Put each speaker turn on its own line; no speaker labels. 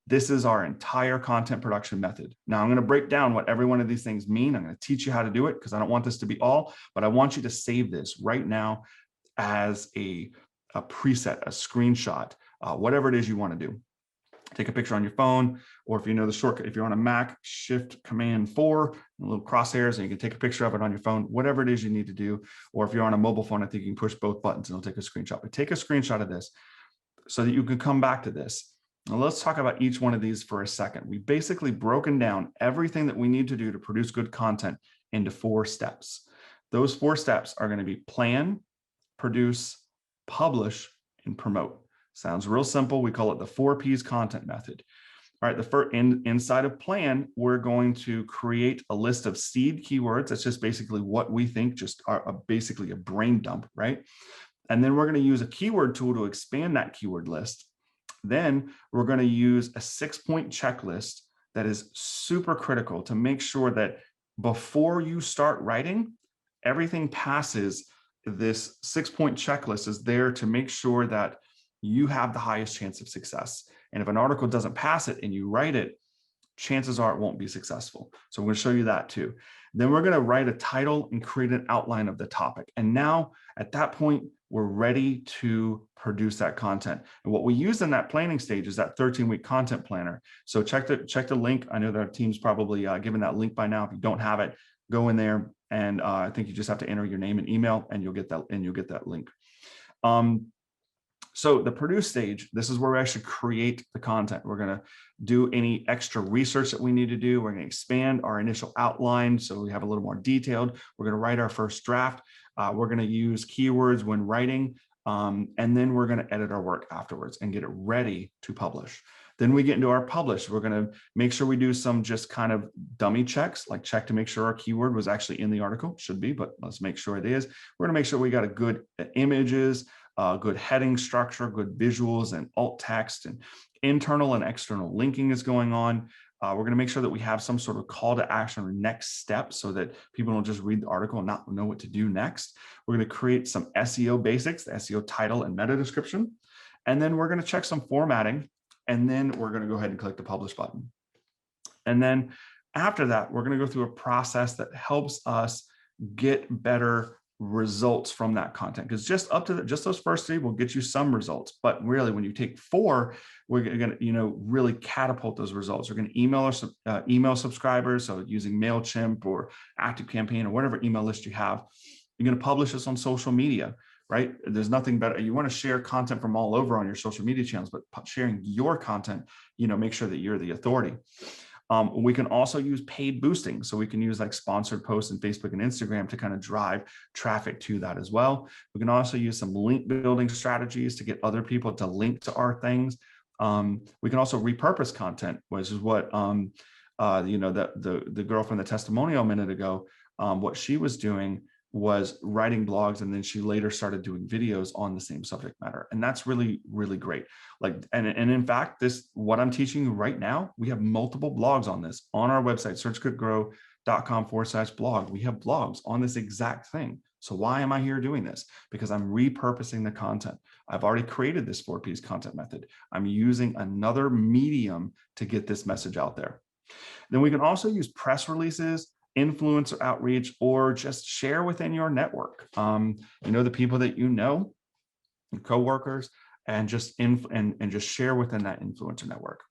This is our entire content production method. Now I'm going to break down what every one of these things mean. I'm going to teach you how to do it because I don't want this to be all, but I want you to save this right now as a preset, a screenshot, whatever it is you want to do. Take a picture on your phone, or if you know the shortcut, if you're on a Mac, Shift Command 4, little crosshairs, and you can take a picture of it on your phone, whatever it is you need to do. Or if you're on a mobile phone, I think you can push both buttons and it'll take a screenshot. But take a screenshot of this so that you can come back to this. Now let's talk about each one of these for a second. We've basically broken down everything that we need to do to produce good content into 4 steps. Those 4 steps are going to be plan, produce, publish, and promote. Sounds real simple. We call it the 4 Ps content method. All right, the first inside of plan, we're going to create a list of seed keywords. That's just basically what we think, just basically a brain dump, right? And then we're going to use a keyword tool to expand that keyword list. Then we're going to use a 6-point checklist that is super critical to make sure that before you start writing, everything passes. This 6-point checklist is there to make sure that you have the highest chance of success. And if an article doesn't pass it and you write it, chances are it won't be successful. So I'm going to show you that too. Then we're going to write a title and create an outline of the topic. And now at that point, we're ready to produce that content. And what we use in that planning stage is that 13-week content planner. So check the link. I know that our team's probably given that link by now. If you don't have it, go in there. And I think you just have to enter your name and email and you'll get that link. So the produce stage, this is where we actually create the content. We're going to do any extra research that we need to do. We're going to expand our initial outline so we have a little more detailed. We're going to write our first draft. We're going to use keywords when writing, and then we're going to edit our work afterwards and get it ready to publish. Then we get into our publish. We're going to make sure we do some just kind of dummy checks, like check to make sure our keyword was actually in the article. Should be, but let's make sure it is. We're going to make sure we got a good images, good heading structure, good visuals and alt text, and internal and external linking is going on. We're going to make sure that we have some sort of call to action or next step so that people don't just read the article and not know what to do next. We're going to create some SEO basics, the SEO title and meta description. And then we're going to check some formatting. And then we're going to go ahead and click the publish button. And then after that, we're going to go through a process that helps us get better results from that content, because just up to just those first 3 will get you some results. But really, when you take 4, we're going to really catapult those results. We're going to email our email subscribers, so using MailChimp or ActiveCampaign or whatever email list you have. You're going to publish this on social media, right? There's nothing better. You want to share content from all over on your social media channels, but sharing your content, make sure that you're the authority. We can also use paid boosting. So we can use like sponsored posts in Facebook and Instagram to kind of drive traffic to that as well. We can also use some link building strategies to get other people to link to our things. We can also repurpose content, which is what, the girl from the testimonial a minute ago, what she was doing was writing blogs, and then she later started doing videos on the same subject matter. And that's really, really great. And in fact, what I'm teaching you right now, we have multiple blogs on this on our website, searchgoodgrow.com/blog. We have blogs on this exact thing. So why am I here doing this? Because I'm repurposing the content. I've already created this 4 Ps content method. I'm using another medium to get this message out there. Then we can also use press releases, influencer outreach, or just share within your network. The people that your coworkers, and just share within that influencer network.